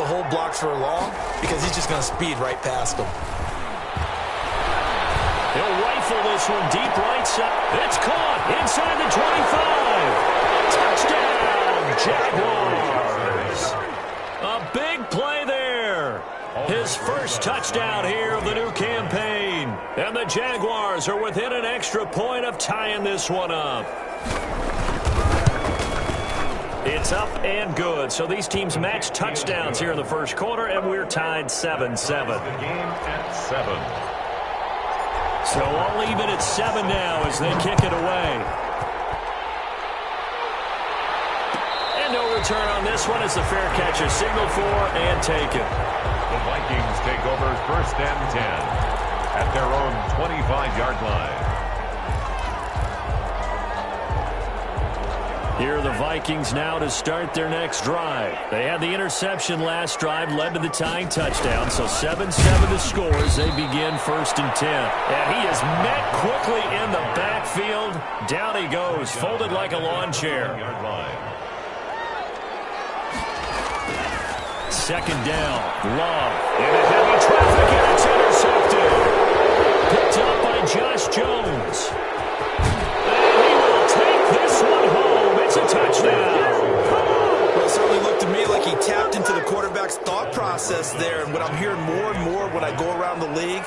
hold blocks for long because he's just going to speed right past them. He'll rifle this one deep right side. It's caught inside the 25. Touchdown, Jaguars. A big play there. His first touchdown here of the new campaign. And the Jaguars are within an extra point of tying this one up. It's up and good. So these teams match touchdowns here in the first quarter, and we're tied 7-7. The game at 7. So all even at 7 now as they kick it away. And no return on this one as the fair catch is signaled for and taken. The Vikings take over 1st and 10 at their own 25-yard line. Here are the Vikings now to start their next drive. They had the interception last drive, led to the tying touchdown. So 7-7 the score as they begin 1st and 10. And he is met quickly in the backfield. Down he goes, folded like a lawn chair. 2nd down, Love. Into heavy traffic, and it's intercepted. Picked up by Josh Jones. And he will take this one home. It's a touchdown. Well, it certainly looked to me like he tapped into the quarterback's thought process there. And what I'm hearing more and more when I go around the league,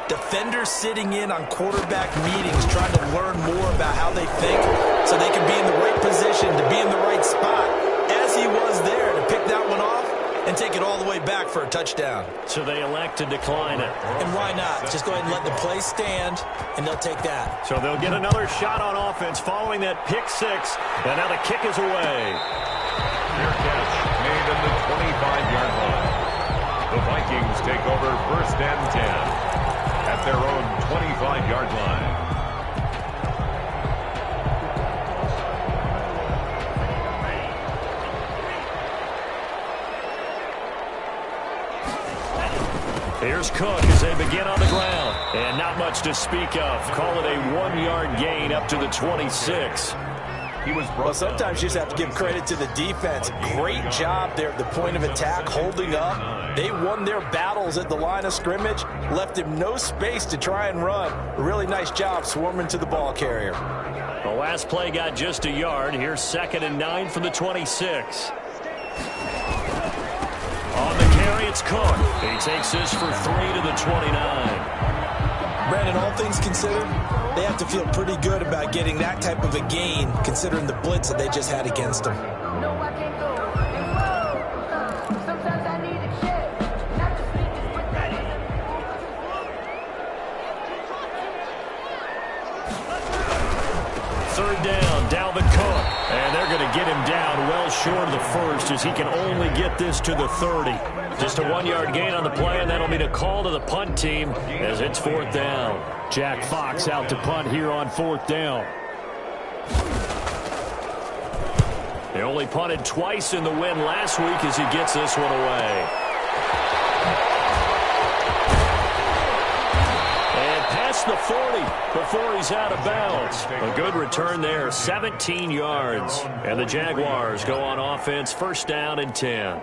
defenders sitting in on quarterback meetings trying to learn more about how they think so they can be in the right position to be in the right spot, as he was there to pick that one off and take it all the way back for a touchdown. So they elect to decline it. And why not? Just go ahead and let the play stand, and they'll take that. So they'll get another shot on offense following that pick six. And now the kick is away. Fair catch made in the 25-yard line. The Vikings take over 1st and 10 at their own 25-yard line. Here's Cook as they begin on the ground. And not much to speak of. Call it a 1-yard gain up to the 26. Well, sometimes you just have to give credit to the defense. Great job there at the point of attack, holding up. They won their battles at the line of scrimmage, left him no space to try and run. A really nice job swarming to the ball carrier. The last play got just a yard. Here's 2nd and 9 from the 26. On the carry, it's Cook. He takes this for 3 to the 29. Brandon, all things considered, they have to feel pretty good about getting that type of a gain, considering the blitz that they just had against them. Third down, Dalvin Cook. And they're going to get him down well short of the first as he can only get this to the 30. Just a 1-yard gain on the play, and that'll be a call to the punt team as it's 4th down. Jack Fox out to punt here on 4th down. They only punted twice in the win last week as he gets this one away. And past the 40 before he's out of bounds. A good return there, 17 yards. And the Jaguars go on offense, 1st down and 10.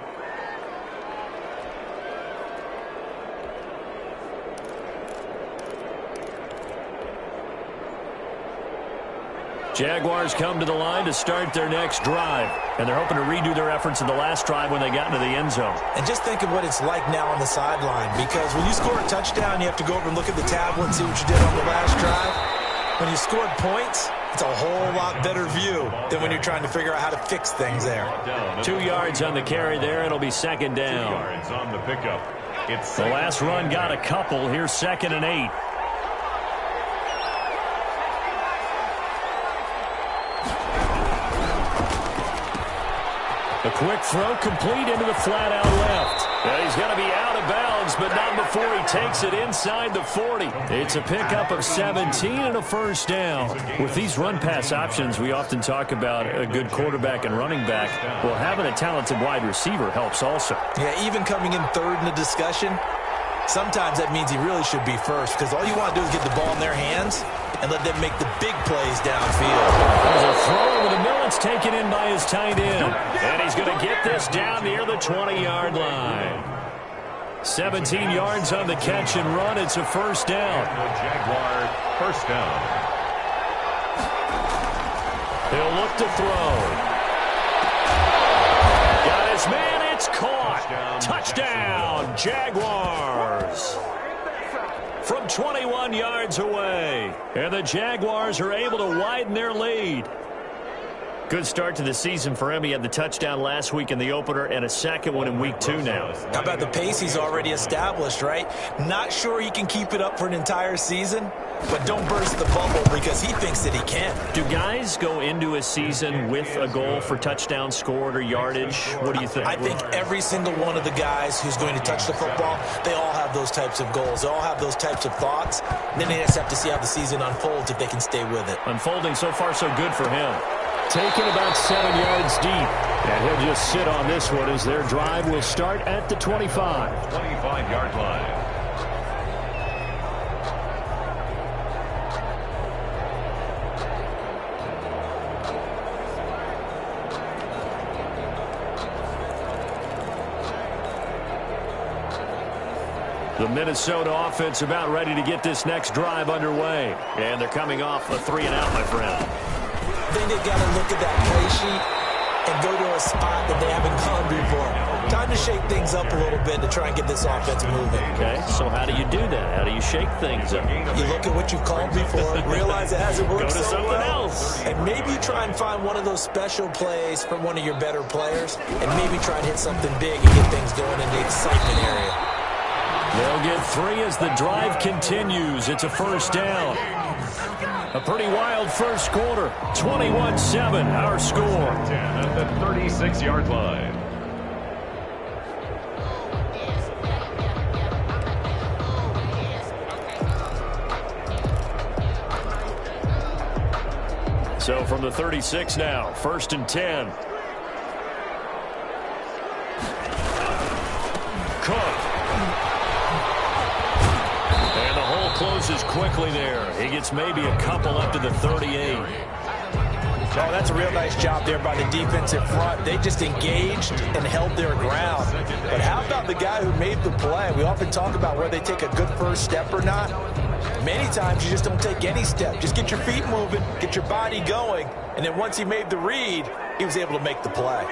Jaguars come to the line to start their next drive. And they're hoping to redo their efforts in the last drive when they got into the end zone. And just think of what it's like now on the sideline, because when you score a touchdown, you have to go over and look at the tablet and see what you did on the last drive. When you scored points, it's a whole lot better view than when you're trying to figure out how to fix things there. 2 yards on the carry there. It'll be 2nd down. 2 yards on the pickup. It's the last run got a couple. Here's 2nd and 8. A quick throw complete into the flat out left. He's going to be out of bounds, but not before he takes it inside the 40. It's a pickup of 17 and a 1st down. With these run-pass options, we often talk about a good quarterback and running back. Well, having a talented wide receiver helps also. Yeah, even coming in 3rd in the discussion, sometimes that means he really should be 1st, because all you want to do is get the ball in their hands. and let them make the big plays downfield. There's a throw over the middle. It's taken in by his tight end. And he's going to get this down near the 20-yard line. 17 yards on the catch and run. It's a first down. The Jaguar first down. He'll look to throw. Got his man. It's caught. Touchdown, Jaguars. From 21 yards away. And the Jaguars are able to widen their lead. Good start to the season for him. He had the touchdown last week in the opener and a second one in week 2 now. How about the pace he's already established, right? Not sure he can keep it up for an entire season, but don't burst the bubble because he thinks that he can. Do guys go into a season with a goal for touchdown scored or yardage? What do you think? I think every single one of the guys who's going to touch the football, they all have those types of goals. They all have those types of thoughts. And then they just have to see how the season unfolds if they can stay with it. Unfolding so far so good for him. Taken about 7 yards deep. And he'll just sit on this one as their drive will start at the 25. 25-yard line. The Minnesota offense about ready to get this next drive underway. And thee coming off a 3-and-out, my friend. I think they've got to look at that play sheet and go to a spot that they haven't gone before. Time to shake things up a little bit to try and get this offense moving. Okay, so how do you do that? How do you shake things up? You look at what you've called before, realize it hasn't worked Go to so something well, else. and maybe you try and find one of those special plays from one of your better players, and maybe try and hit something big and get things going in the excitement area. They'll get 3 as the drive continues. It's a first down. A pretty wild first quarter. 21-7, our score. 10 at the 36-yard line. So from the 36 now, 1st and 10. Cook. And the hole closes quickly there. He gets maybe a couple up to the 38. Oh, that's a real nice job there by the defensive front. They just engaged and held their ground. But how about the guy who made the play? We often talk about whether they take a good first step or not. Many times you just don't take any step. Just get your feet moving, get your body going, and then once he made the read, he was able to make the play.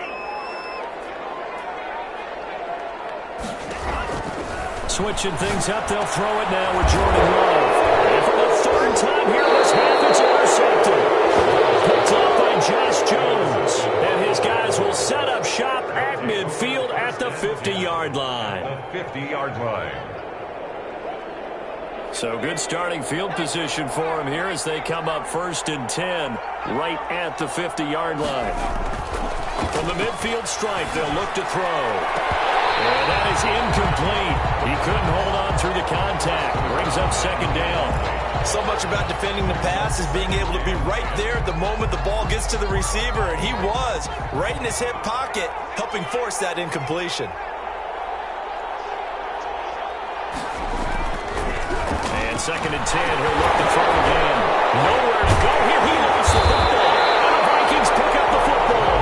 Switching things up, they'll throw it now with Jordan Love. And for the 3rd time here in this half, it's intercepted. Picked up by Josh Jones. And his guys will set up shop at midfield at the 50-yard line. The 50-yard line. So good starting field position for him here as they come up 1st and 10 right at the 50-yard line. From the midfield stripe, they'll look to throw. And that is incomplete. He couldn't hold on through the contact. Brings up 2nd down. So much about defending the pass is being able to be right there at the moment the ball gets to the receiver, and he was right in his hip pocket, helping force that incompletion. And 2nd and 10, he'll look to throw again. Nowhere to go here. He lost the football. And the Vikings pick up the football.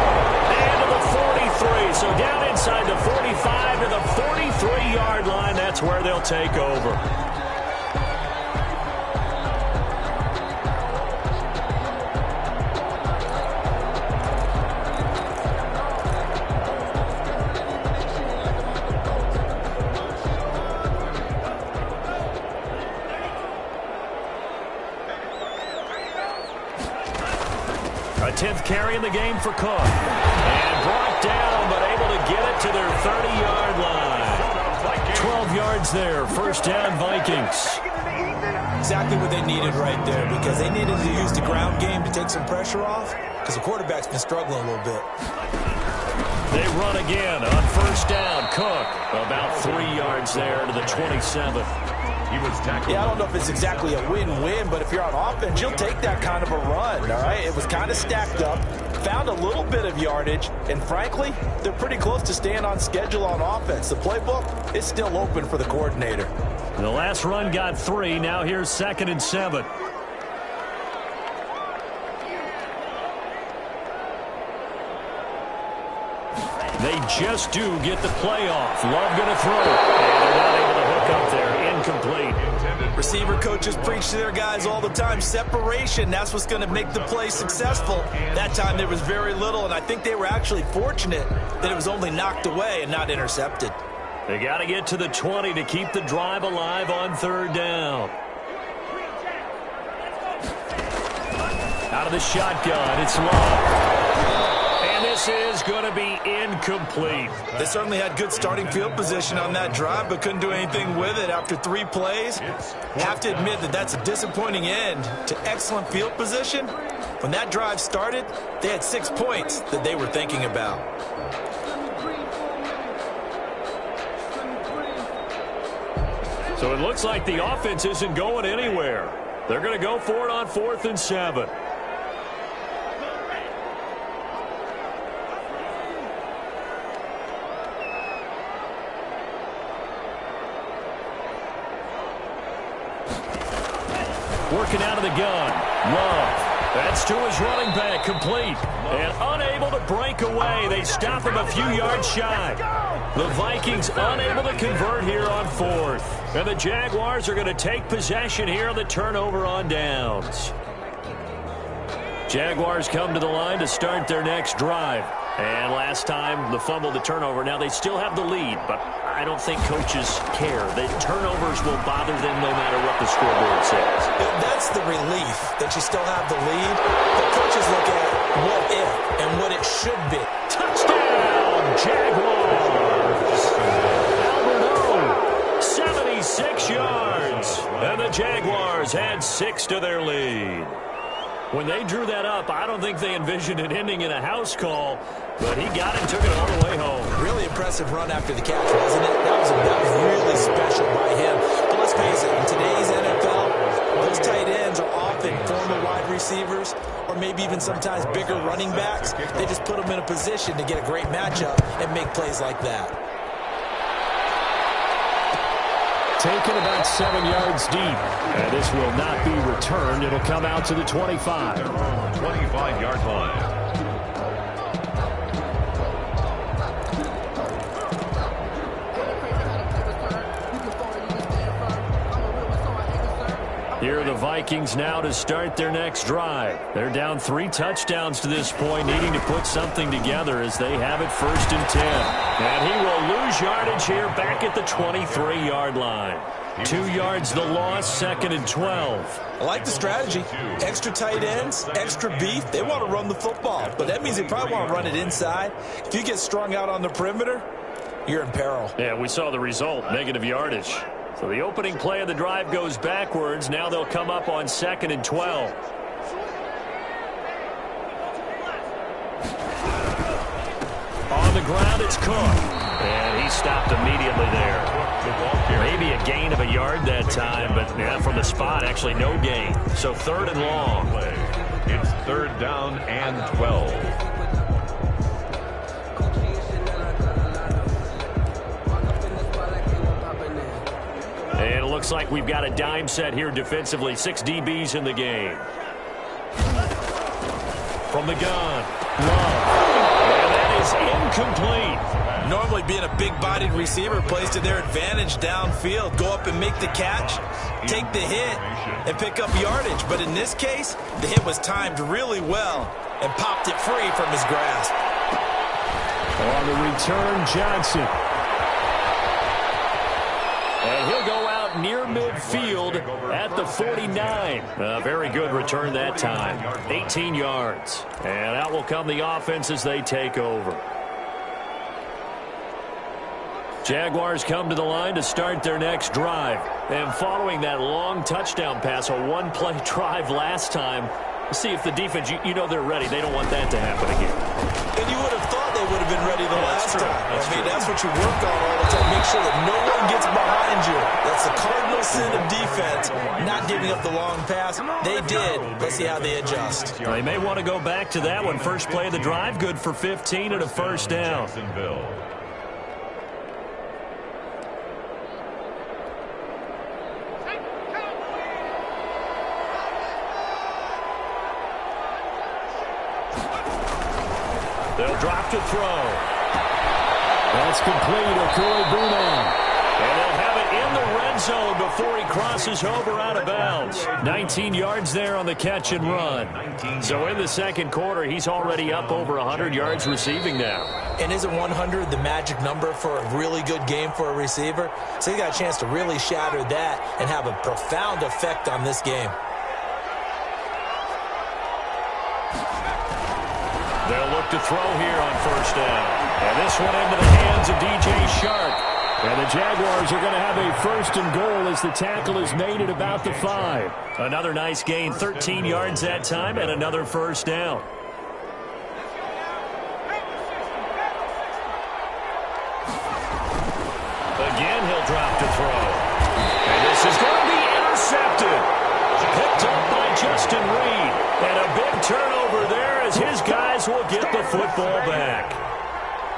And to the 43. So down inside the 45 to the 43-yard line. That's where they'll take over. A 10th carry in the game for Cook. And brought down, but able to get it to their 30-yard line. 12 yards there. 1st down, Vikings. Exactly what they needed right there, because they needed to use the ground game to take some pressure off, because the quarterback's been struggling a little bit. They run again on 1st down. Cook about 3 yards there to the 27. He was tackled. Yeah, I don't know if it's exactly a win-win, but if you're on offense, you'll take that kind of a run, all right? It was kind of stacked up, found a little bit of yardage, and frankly, they're pretty close to staying on schedule on offense. The playbook is still open for the coordinator. The last run got 3. Now here's 2nd and 7. just do get the playoff. Love going to throw. And they're not able to hook up there. Incomplete. Receiver coaches preach to their guys all the time. Separation, that's what's going to make the play successful. That time there was very little, and I think they were actually fortunate that it was only knocked away and not intercepted. They got to get to the 20 to keep the drive alive on third down. Out of the shotgun, it's Love. And this is going to be incomplete. They certainly had good starting field position on that drive, but couldn't do anything with it after 3 plays. Have to admit that that's a disappointing end to excellent field position. When that drive started, they had 6 points that they were thinking about. So it looks like the offense isn't going anywhere. They're going to go for it on 4th and 7. Working out of the gun. Love. That's to his running back. Complete. And unable to break away. They stop him a few yards shy. The Vikings unable to convert here on 4th. And the Jaguars are going to take possession here on the turnover on downs. Jaguars come to the line to start their next drive. And last time, the fumble, the turnover. Now, they still have the lead, but I don't think coaches care. The turnovers will bother them no matter what the scoreboard says. That's the relief that you still have the lead. The coaches look at what if and what it should be. Touchdown, Jaguars! Albert O, 76 yards. And the Jaguars had 6 to their lead. When they drew that up, I don't think they envisioned it ending in a house call, but he got it, took it all the way home. Really impressive run after the catch, wasn't it? That was really special by him. But let's face it, in today's NFL, those tight ends are often former wide receivers or maybe even sometimes bigger running backs. They just put them in a position to get a great matchup and make plays like that. Taken about 7 yards deep. And this will not be returned. It'll come out to the 25. 25-yard line. Here are the Vikings now to start their next drive. They're down 3 touchdowns to this point, needing to put something together as they have it 1st and 10. And he will lose yardage here back at the 23-yard line. 2 yards the loss, 2nd and 12. I like the strategy. Extra tight ends, extra beef. They want to run the football, but that means they probably want to run it inside. If you get strung out on the perimeter, you're in peril. Yeah, we saw the result, negative yardage. So the opening play of the drive goes backwards. Now they'll come up on 2nd and 12. On the ground, it's Cook. And he stopped immediately there. Maybe a gain of a yard that time, but yeah, from the spot, actually no gain. So 3rd and long. It's 3rd down and 12. And it looks like we've got a dime set here defensively. 6 DBs in the game. From the gun, Love. And that is incomplete. Normally being a big-bodied receiver plays to their advantage downfield. Go up and make the catch, take the hit, and pick up yardage. But in this case, the hit was timed really well and popped it free from his grasp. On the return, Johnson. And he'll go out near midfield at the 49. A very good return that time. 18 yards. And out will come the offense as they take over. Jaguars come to the line to start their next drive. And following that long touchdown pass, a one-play drive last time, see if the defense, you know they're ready. They don't want that to happen again. And you would have thought they would have been ready the last time. That's what you work on all the time. Make sure that no one gets behind you. That's the cardinal sin of defense, not giving up the long pass. They did. Let's see how they adjust. Well, they may want to go back to that one. First play of the drive, good for 15 and a first down. They'll drop to throw. That's complete. And they'll have it in the red zone before he crosses over out of bounds. 19 yards there on the catch and run. So in the second quarter, he's already up over 100 yards receiving now. And isn't 100 the magic number for a really good game for a receiver? So he got a chance to really shatter that and have a profound effect on this game. They'll look to throw here on first down. And this one into the hands of DJ Shark. And the Jaguars are going to have a first and goal as the tackle is made at about the 5. Another nice gain, 13 yards that time, and another first down. Again, he'll drop to throw. And this is going to be intercepted. Picked up by Justin Reed. And a big turnover there as his guys will get the football back.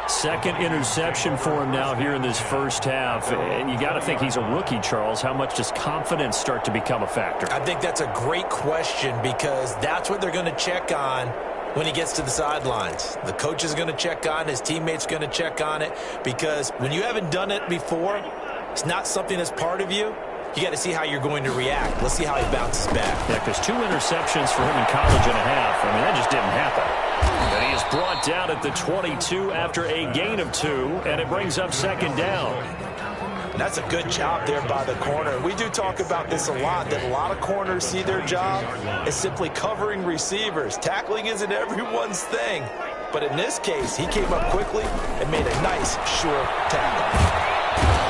Second interception for him now here in this first half. And you got to think he's a rookie, Charles. How much does confidence start to become a factor? I think that's a great question because that's what they're going to check on when he gets to the sidelines. The coach is going to check on, his teammates going to check on it, because when you haven't done it before, it's not something that's part of you. You got to see how you're going to react. Let's see how he bounces back. Yeah, because 2 interceptions for him in college and a half. I mean, that just didn't happen. And he is brought down at the 22 after a gain of 2, and it brings up second down. That's a good job there by the corner. We do talk about this a lot, that a lot of corners see their job as simply covering receivers. Tackling isn't everyone's thing. But in this case, he came up quickly and made a nice, sure tackle.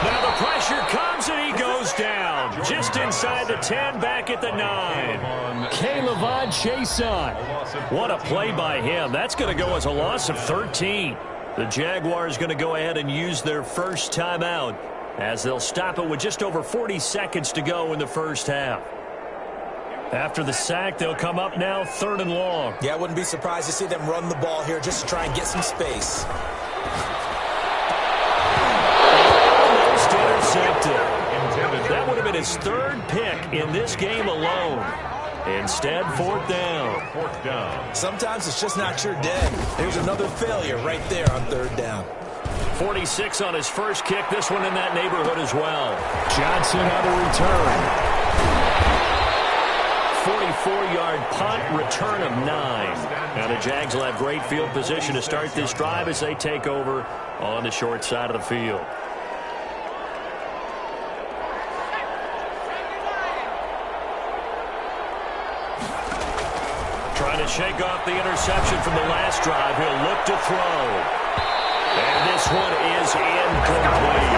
Now the pressure comes and he goes down. Just inside the 10, back at the 9. Caleb Chason. What a play by him. That's going to go as a loss of 13. The Jaguars going to go ahead and use their first timeout as they'll stop it with just over 40 seconds to go in the first half. After the sack, they'll come up now 3rd and long. Yeah, I wouldn't be surprised to see them run the ball here just to try and get some space. Almost intercepted. That would have been his 3rd pick in this game alone. Instead, 4th down. Sometimes it's just not your day. There's another failure right there on 3rd down. 46 on his first kick. This one in that neighborhood as well. Johnson on the return. 44-yard punt, return of 9. Now the Jags will have great field position to start this drive as they take over on the short side of the field. Trying to shake off the interception from the last drive. He'll look to throw. And this one is incomplete.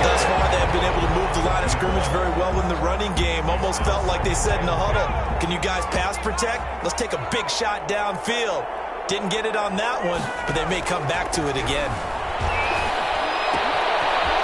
Thus far, they have been able to move the line of scrimmage very well in the running game. Almost felt like they said in the huddle, can you guys pass protect? Let's take a big shot downfield. Didn't get it on that one, but they may come back to it again.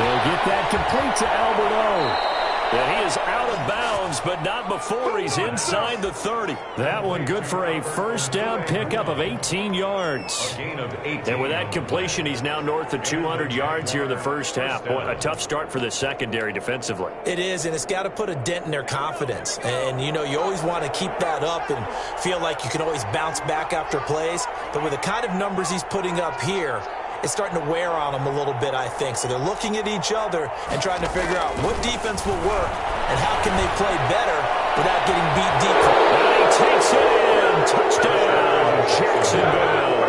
They'll get that complete to Albert O. And he is out of bounds, but not before he's inside the 30. That one good for a first down pickup of 18 yards. And with that completion, he's now north of 200 yards here in the first half. Boy, a tough start for the secondary defensively. It is, and it's got to put a dent in their confidence. And, you know, you always want to keep that up and feel like you can always bounce back after plays. But with the kind of numbers he's putting up here, it's starting to wear on them a little bit, I think. So they're looking at each other and trying to figure out what defense will work and how can they play better without getting beat deep. And he takes it in. Touchdown, Jacksonville.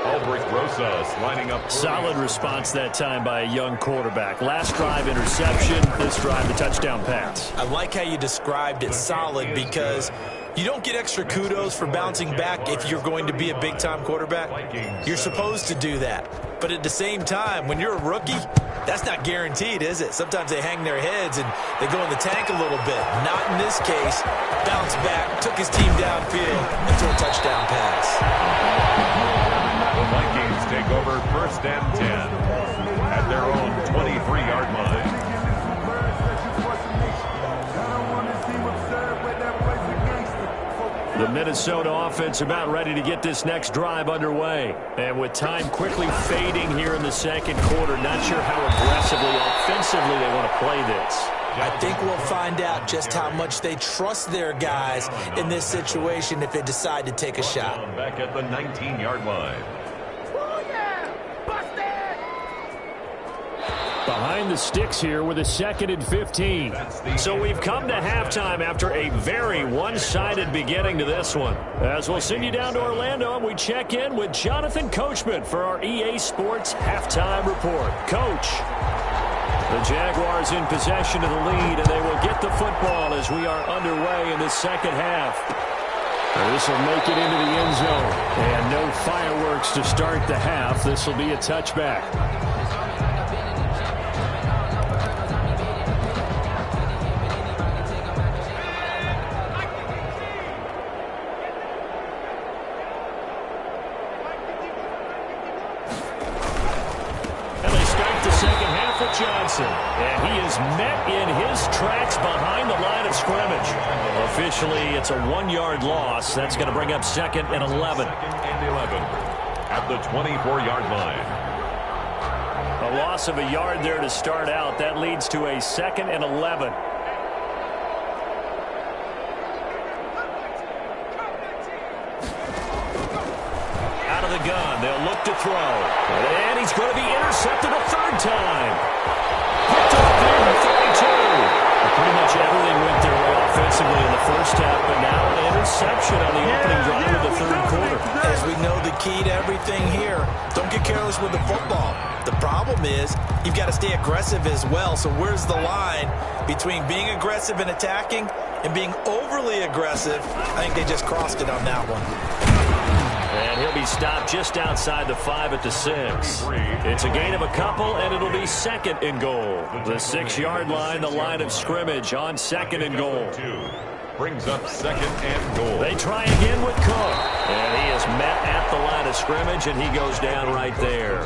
Albrecht Rosas lining up. Solid response that time by a young quarterback. Last drive, interception. This drive, the touchdown pass. I like how you described it, solid, because you don't get extra kudos for bouncing back if you're going to be a big-time quarterback. You're supposed to do that. But at the same time, when you're a rookie, that's not guaranteed, is it? Sometimes they hang their heads and they go in the tank a little bit. Not in this case. Bounced back, took his team downfield, and threw a touchdown pass. The Vikings take over 1st and 10 at their own 23-yard line. The Minnesota offense about ready to get this next drive underway. And with time quickly fading here in the second quarter, not sure how aggressively, offensively they want to play this. I think we'll find out just how much they trust their guys in this situation if they decide to take a shot. Back at the 19-yard line. Behind the sticks here with a 2nd and 15. So we've come to halftime after a very one-sided beginning to this one. As we'll send you down to Orlando, and we check in with Jonathan Coachman for our EA Sports Halftime Report. Coach. The Jaguars in possession of the lead, and they will get the football as we are underway in the second half. This will make it into the end zone. And no fireworks to start the half. This will be a touchback. Johnson, and he is met in his tracks behind the line of scrimmage. Officially, it's a 1-yard loss. That's going to bring up 2nd and 11. 2nd and 11 at the 24-yard line. A loss of a yard there to start out. That leads to a 2nd and 11. Out of the gun. They'll look to throw. And he's going to be intercepted a 3rd time. Picked off there at 32. Pretty much everything went their way offensively in the first half, but now an interception on the opening drive of the 3rd quarter. As we know, the key to everything here, don't get careless with the football. The problem is you've got to stay aggressive as well. So where's the line between being aggressive and attacking and being overly aggressive? I think they just crossed it on that one. And he'll be stopped just outside the 5 at the 6. It's a gain of a couple, and it'll be 2nd and goal. The 6-yard line, the line of scrimmage on 2nd and goal. Brings up 2nd and goal. They try again with Cook. And he is met at the line of scrimmage, and he goes down right there.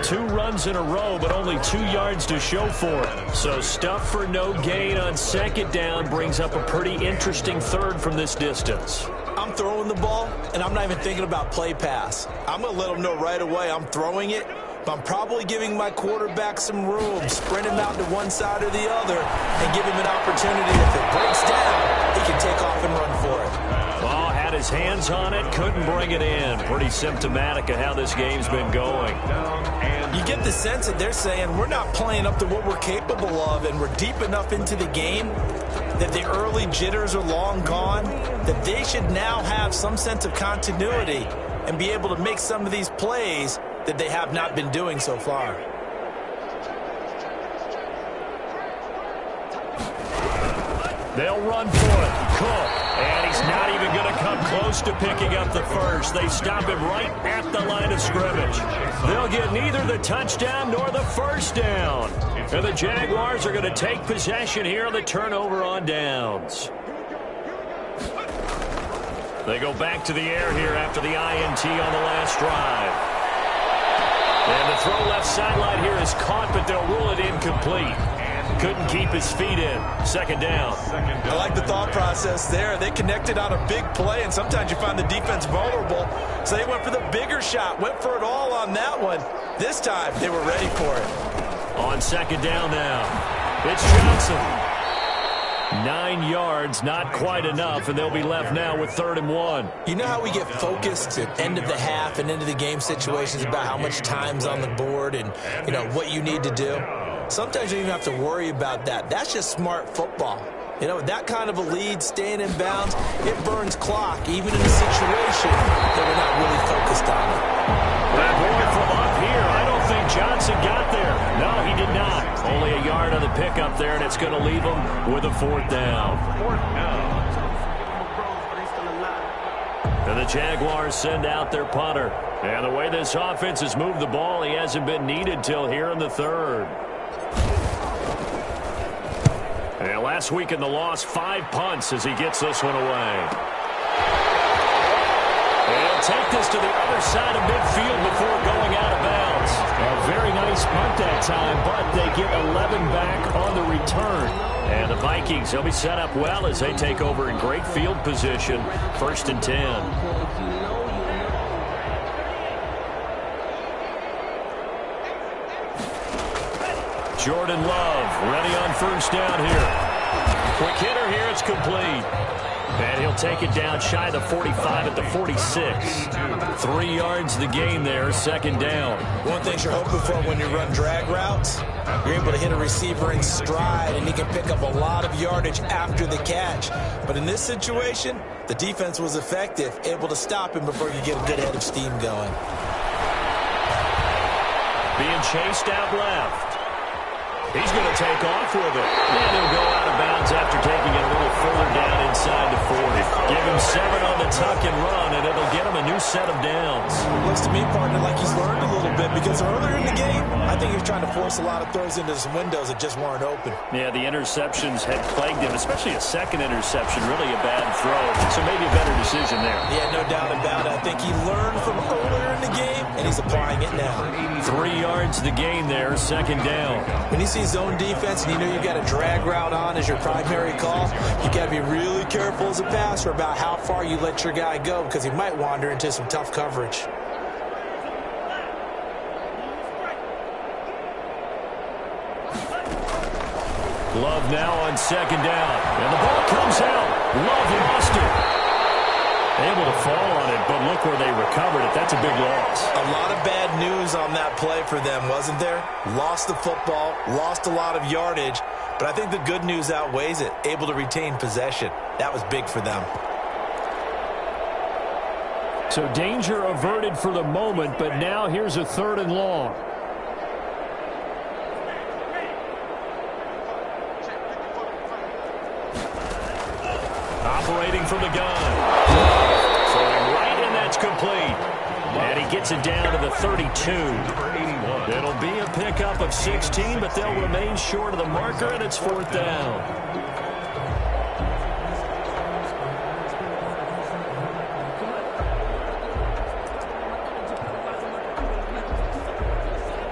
2 runs in a row, but only 2 yards to show for it. So stuff for no gain on 2nd down brings up a pretty interesting 3rd from this distance. I'm throwing the ball, and I'm not even thinking about play pass. I'm going to let them know right away I'm throwing it, but I'm probably giving my quarterback some room, sprint him out to one side or the other, and give him an opportunity. If it breaks down, he can take off and run for it. Ball had his hands on it, couldn't bring it in. Pretty symptomatic of how this game's been going. You get the sense that they're saying we're not playing up to what we're capable of, and we're deep enough into the game that the early jitters are long gone, that they should now have some sense of continuity and be able to make some of these plays that they have not been doing so far. They'll run for it. Cook. And he's not even going to come close to picking up the first. They stop him right at the line of scrimmage. They'll get neither the touchdown nor the first down. And the Jaguars are going to take possession here on the turnover on downs. They go back to the air here after the INT on the last drive. And the throw left sideline here is caught, but they'll rule it incomplete. Couldn't keep his feet in. 2nd down. I like the thought process there. They connected on a big play, and sometimes you find the defense vulnerable. So they went for the bigger shot, went for it all on that one. This time, they were ready for it. On 2nd down now. It's Johnson. 9 yards, not quite enough, and they'll be left now with 3rd and 1. You know how we get focused at end of the half and into the game situations about how much time's on the board and, you know, what you need to do? Sometimes you don't even have to worry about that. That's just smart football. You know, with that kind of a lead, staying in bounds, it burns clock, even in a situation that we're not really focused on it. That boy from up here, I don't think Johnson got there. No, he did not. Only a yard on the pickup there, and it's going to leave him with a 4th down. 4th down. And the Jaguars send out their punter. And the way this offense has moved the ball, he hasn't been needed till here in the 3rd. And last week in the loss, 5 punts as he gets this one away. They'll take this to the other side of midfield before going out of bounds. A very nice punt that time, but they get 11 back on the return. And the Vikings, they'll be set up well as they take over in great field position. 1st and 10. Jordan Love ready on 1st down here. Quick hitter here, it's complete. And he'll take it down shy of the 45 at the 46. 3 yards the gain there, second down. One thing you're hoping for when you run drag routes, you're able to hit a receiver in stride, and he can pick up a lot of yardage after the catch. But in this situation, the defense was effective, able to stop him before you get a good head of steam going. Being chased out left. He's going to take off with it. And he'll go out of bounds after taking it a little further down inside the 40. Give him 7 on the tuck and run, and it'll get him a new set of downs. Looks to me, partner, like he's learned a little bit, because earlier in the game, I think he was trying to force a lot of throws into some windows that just weren't open. Yeah, the interceptions had plagued him, especially a second interception, really a bad throw. So maybe a better decision there. Yeah, no doubt about it. I think he learned from earlier in the game, and he's applying it now. 3 yards the gain there, second down. When you see zone defense and you know you've got a drag route on as your primary call, you got to be really careful as a passer about how far you let your guy go, because he might wander into some tough coverage. Love now on second down. And the ball comes out. Love lost it. Able to fall on it, but look where they recovered it. That's a big loss. A lot of bad news on that play for them, wasn't there? Lost the football, lost a lot of yardage, but I think the good news outweighs it. Able to retain possession. That was big for them. So danger averted for the moment, but now here's a 3rd and long. Operating from the gun. Throwing right, and that's complete. And he gets it down to the 32. It'll be a pickup of 16, but they'll remain short of the marker, and it's 4th down.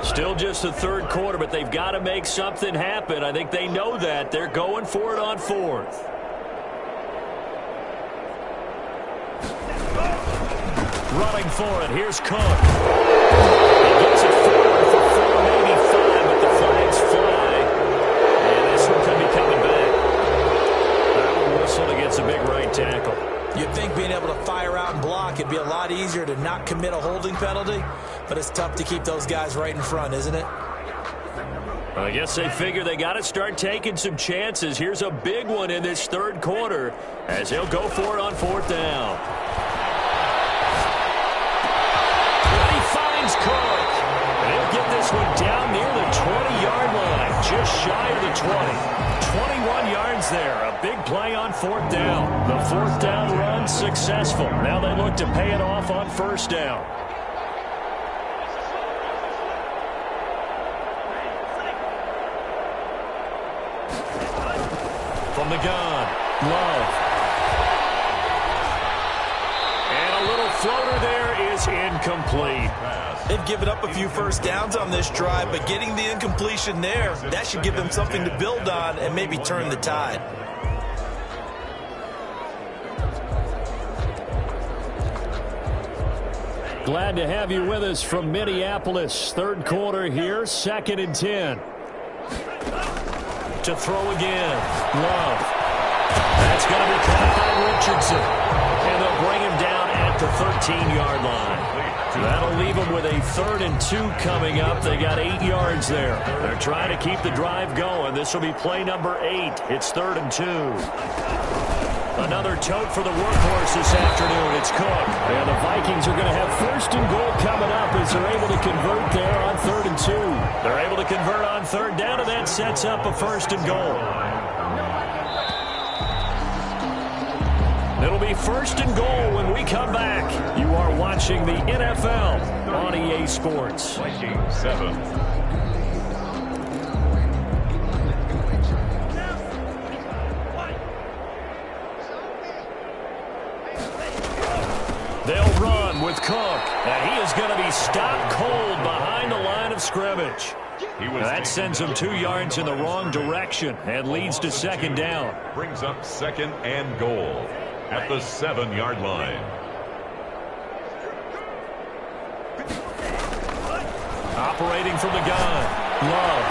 Still just the 3rd quarter, but they've got to make something happen. I think they know that. They're going for it on 4th. Running for it. Here's Cook. He gets it forward for 4, maybe 5, but the flags fly. And this one could be coming back. That one whistled against a big right tackle. You'd think being able to fire out and block, it'd be a lot easier to not commit a holding penalty, but it's tough to keep those guys right in front, isn't it? I guess they figure they got to start taking some chances. Here's a big one in this 3rd quarter as he'll go for it on 4th down. Cook. And he'll get this one down near the 20-yard line, just shy of the 20. 21 yards there. A big play on 4th down. The 4th down run successful. Now they look to pay it off on 1st down. From the gun, Love. And a little floater there is incomplete. They've given up a few first downs on this drive, but getting the incompletion there, that should give them something to build on and maybe turn the tide. Glad to have you with us from Minneapolis. 3rd quarter here, 2nd and 10. To throw again. Love. That's going to be caught by Richardson. And they'll bring him down at the 13-yard line. That'll leave them with a 3rd and 2 coming up. They got 8 yards there. They're trying to keep the drive going. This will be play number 8. It's 3rd and 2. Another tote for the workhorse this afternoon. It's Cook. And the Vikings are going to have 1st and goal coming up as they're able to convert there on 3rd and 2. They're able to convert on 3rd down, and that sets up a 1st and goal. It'll be 1st and goal when we come back. You are watching the NFL on EA Sports. Vikings 7. They'll run with Cook, and he is going to be stopped cold behind the line of scrimmage. That sends him 2 yards in the wrong direction and leads to 2nd down. Brings up 2nd and goal at the 7-yard line. Operating from the gun, Love.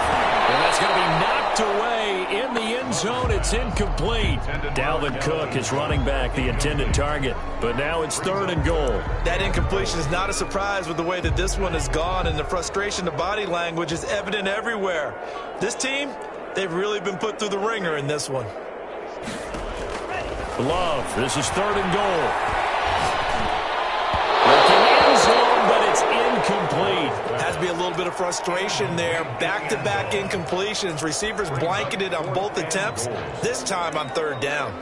And that's going to be knocked away in the end zone. It's incomplete. Dalvin Cook is running back, the intended target. But now it's 3rd and goal. That incompletion is not a surprise with the way that this one has gone, and the frustration, the body language is evident everywhere. This team, they've really been put through the ringer in this one. Love, this is 3rd and goal. Looking in zone, but it's incomplete. Has to be a little bit of frustration there. Back-to-back incompletions. Receivers blanketed on both attempts, this time on 3rd down.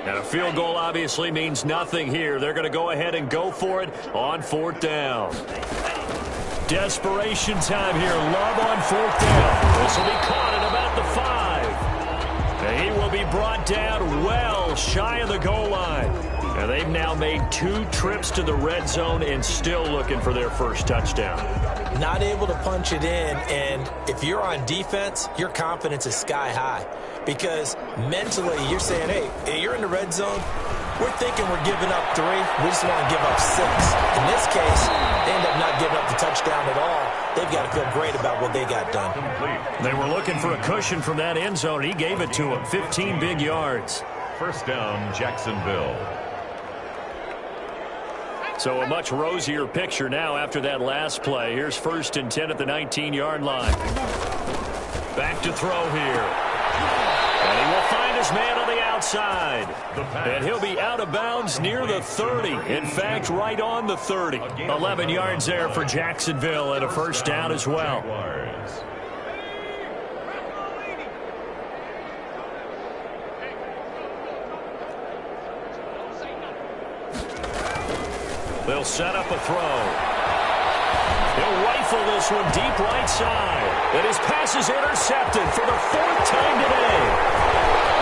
And a field goal obviously means nothing here. They're going to go ahead and go for it on 4th down. Desperation time here. Love on 4th down. This will be caught at about the 5. And he will be brought down well shy of the goal line. And they've now made 2 trips to the red zone and still looking for their first touchdown. Not able to punch it in, and if you're on defense, your confidence is sky high. Because mentally, you're saying, hey, you're in the red zone. We're thinking we're giving up 3. We just want to give up 6. In this case, they end up not giving up the touchdown at all. They've got to feel great about what they got done. They were looking for a cushion from that end zone. He gave it to them. 15 big yards. 1st down, Jacksonville. So a much rosier picture now after that last play. Here's 1st and 10 at the 19-yard line. Back to throw here. And he will find his man on the outside. And he'll be out of bounds near the 30. In fact, right on the 30. 11 yards there for Jacksonville and a 1st down as well. They'll set up a throw. He'll rifle this one deep right side. And his pass is intercepted for the 4th time today.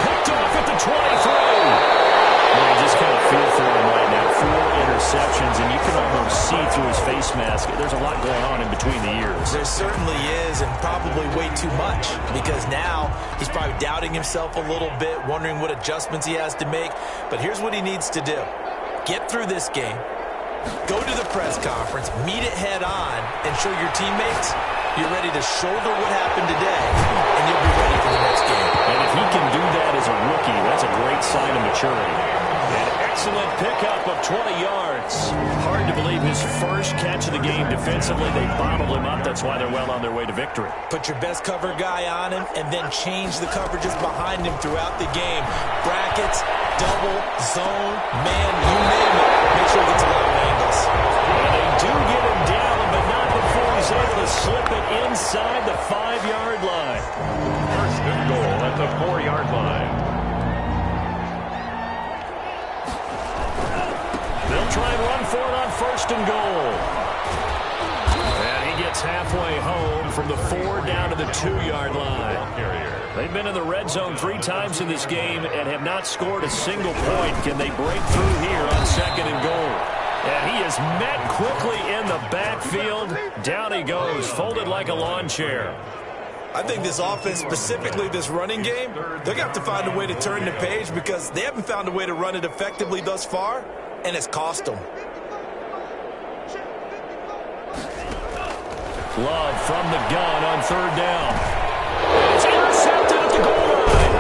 Picked off at the 23. Well, you just kind of feel for him right now. 4 interceptions, and you can almost see through his face mask. There's a lot going on in between the ears. There certainly is, and probably way too much, because now he's probably doubting himself a little bit, wondering what adjustments he has to make. But here's what he needs to do. Get through this game. Go to the press conference, meet it head on, and show your teammates you're ready to shoulder what happened today, and you'll be ready for the next game. And if he can do that as a rookie, that's a great sign of maturity. An excellent pickup of 20 yards. Hard to believe his first catch of the game defensively. They bottled him up. That's why they're well on their way to victory. Put your best cover guy on him, and then change the coverages behind him throughout the game. Brackets, double, zone, man, you name it. Make sure he gets a lot of angles. And they do get him down, but not before he's able to slip it inside the 5-yard line. 1st and goal at the 4-yard line. They'll try and run for it on 1st and goal. And he gets halfway home from the 4 down to the 2-yard line. They've been in the red zone 3 times in this game and have not scored a single point. Can they break through here on 2nd and goal? And he is met quickly in the backfield. Down he goes, folded like a lawn chair. I think this offense, specifically this running game, they're going to have to find a way to turn the page because they haven't found a way to run it effectively thus far, and it's cost them. Love from the gun on 3rd down. It's intercepted at the goal line.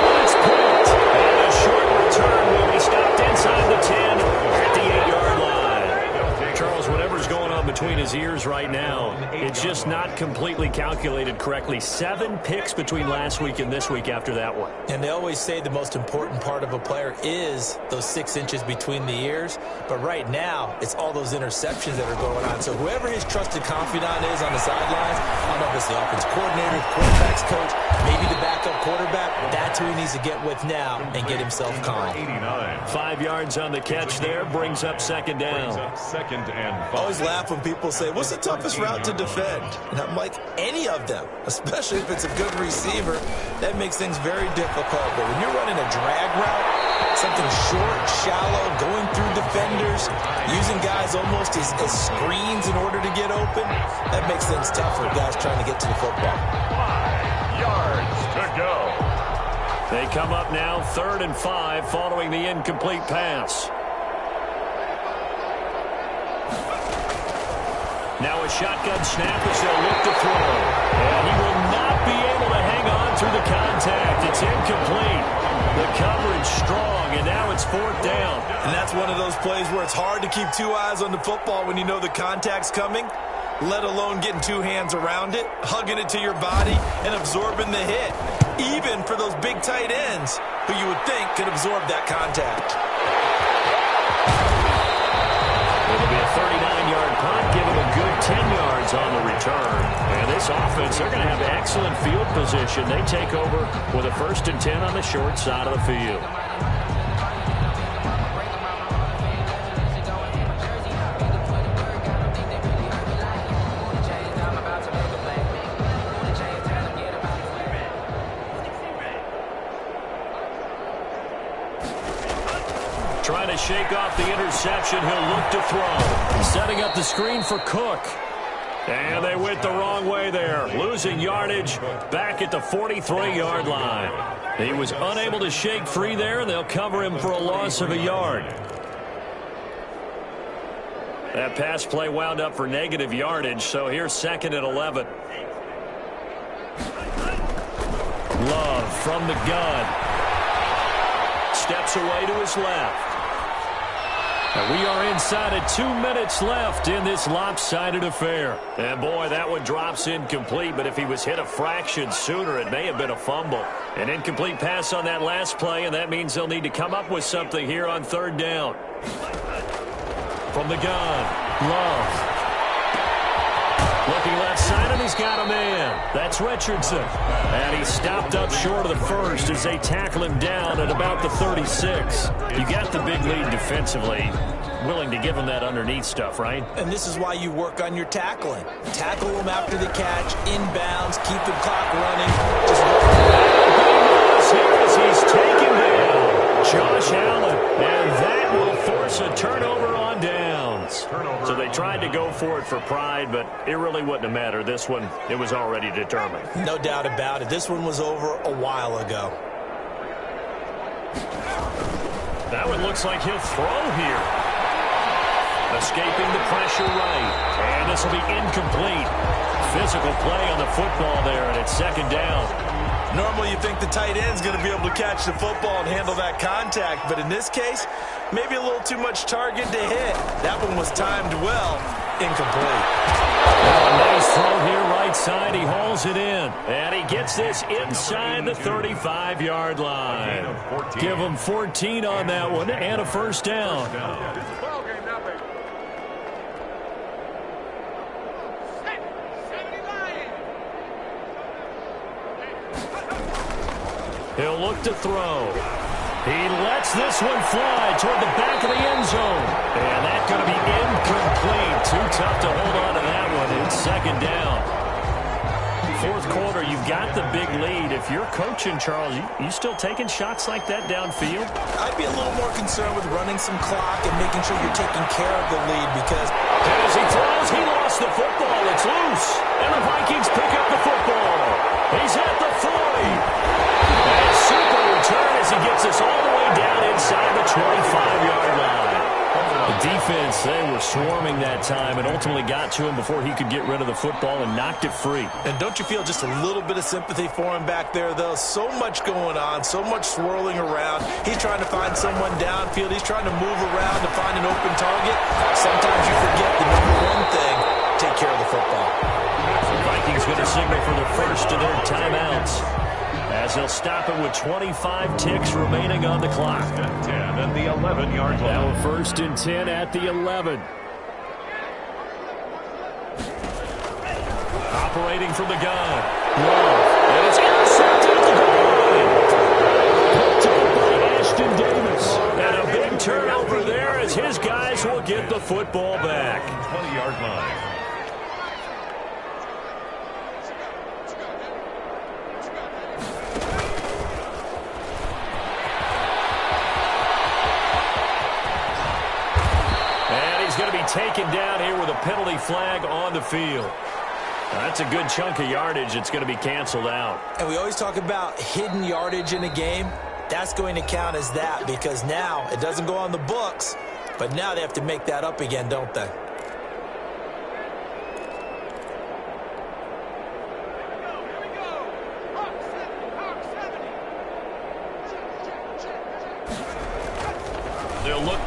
Well, it's picked. And a short return will be stopped inside the 10 at the 8-yard line. Charles, whatever's going on between his ears right now, it's just not completely calculated correctly. 7 picks between last week and this week after that one. And they always say the most important part of a player is those 6 inches between the ears. But right now, it's all those interceptions that are going on. So whoever his trusted confidant is on the sidelines, I don't know if it's the offense coordinator, the quarterback's coach, maybe the backup quarterback, that's who he needs to get with now and get himself calm. 5 yards on the catch there, brings up 2nd down. I always laugh when people say, what's the toughest route to defend? And I'm like, any of them, especially if it's a good receiver. That makes things very difficult. But when you're running a drag route, something short, shallow, going through defenders, using guys almost as screens in order to get open, that makes things tough for guys trying to get to the football. 5 yards to go. They come up now 3rd and 5 following the incomplete pass. Now a shotgun snap as they'll look to throw. And he will not be able to hang on through the contact. It's incomplete. The coverage strong, and now it's 4th down. And that's one of those plays where it's hard to keep two eyes on the football when you know the contact's coming, let alone getting two hands around it, hugging it to your body, and absorbing the hit. Even for those big tight ends who you would think could absorb that contact. It'll be a 39-yard punt, give him a good 10 yards on the return. And this offense, they're going to have excellent field position. They take over with a 1st and 10 on the short side of the field. Trying to shake off the interception. He'll look to throw. Setting up the screen for Cook. And they went the wrong way there. Losing yardage back at the 43-yard line. He was unable to shake free there, and they'll cover him for a loss of a yard. That pass play wound up for negative yardage, so here's 2nd and 11. Love from the gun. Steps away to his left. And we are inside of 2 minutes left in this lopsided affair. And boy, that one drops incomplete, but if he was hit a fraction sooner, it may have been a fumble. An incomplete pass on that last play, and that means they'll need to come up with something here on 3rd down. From the gun, Love. Looking left side, and he's got a man. That's Richardson. And he stopped up short of the first as they tackle him down at about the 36. You got the big lead defensively. Willing to give him that underneath stuff, right? And this is why you work on your tackling. Tackle them after the catch, inbounds, keep the clock running. Just here as he's taken down Josh Allen. And that will force a turnover on downs. So they tried to go for it for pride, but it really wouldn't have mattered. This one, it was already determined. No doubt about it. This one was over a while ago. That one looks like he'll throw here. Escaping the pressure right. And this will be incomplete. Physical play on the football there, and it's 2nd down. Normally you think the tight end's going to be able to catch the football and handle that contact, but in this case, maybe a little too much target to hit. That one was timed well. Incomplete. Well, a nice throw here right side. He hauls it in. And he gets this inside the 35-yard line. Give him 14 on that one and a 1st down. He'll look to throw. He lets this one fly toward the back of the end zone. And that's going to be incomplete. Too tough to hold on to that one. It's 2nd down. 4th quarter, you've got the big lead. If you're coaching, Charles, you still taking shots like that downfield? I'd be a little more concerned with running some clock and making sure you're taking care of the lead because as he throws, he lost the football. It's loose. And the Vikings pick up the football. He's at the 40. And super return as he gets us all the way down inside the 25-yard line. The defense, they were swarming that time and ultimately got to him before he could get rid of the football and knocked it free. And don't you feel just a little bit of sympathy for him back there, though? So much going on, so much swirling around. He's trying to find someone downfield. He's trying to move around to find an open target. Sometimes you forget the number one thing, take care of the football. The Vikings going to signal for the first of their timeouts, as they'll stop it with 25 ticks remaining on the clock. 10 at the 11-yard line. Now 1st and 10 at the 11. Operating from the gun. Love. And it's intercepted at the goal line. Picked up by Ashton Davis. And a big turnover there as his guys will get the football back. 20-yard line. Taken down here with a penalty flag on the field. Now, that's a good chunk of yardage. It's going to be canceled out. And we always talk about hidden yardage in a game. That's going to count as that because now it doesn't go on the books, but now they have to make that up again, don't they?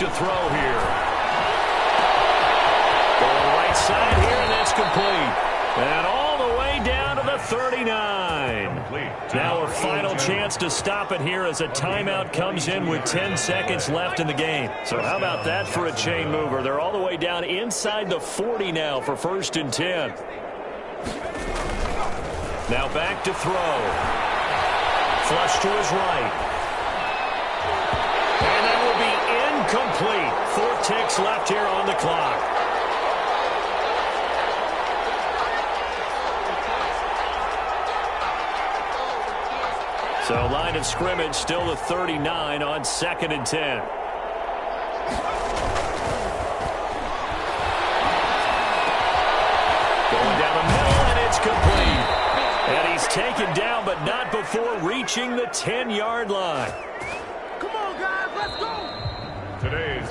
to throw here. Going right side here, and that's complete. And all the way down to the 39. Now our final chance to stop it here as a timeout comes in with 10 seconds left in the game. So how about that for a chain mover? They're all the way down inside the 40 now for 1st and 10. Now back to throw. Flush to his right. And that will be incomplete. 4 ticks left here on the clock. So line of scrimmage still the 39 on 2nd and 10. Going down the middle, and it's complete. And he's taken down, but not before reaching the 10-yard line. Come on, guys, let's go.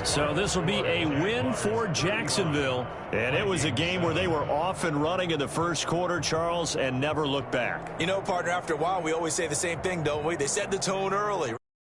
So this will be a win for Jacksonville. And it was a game where they were off and running in the first quarter, Charles, and never looked back. You know, partner, after a while, we always say the same thing, don't we? They set the tone early.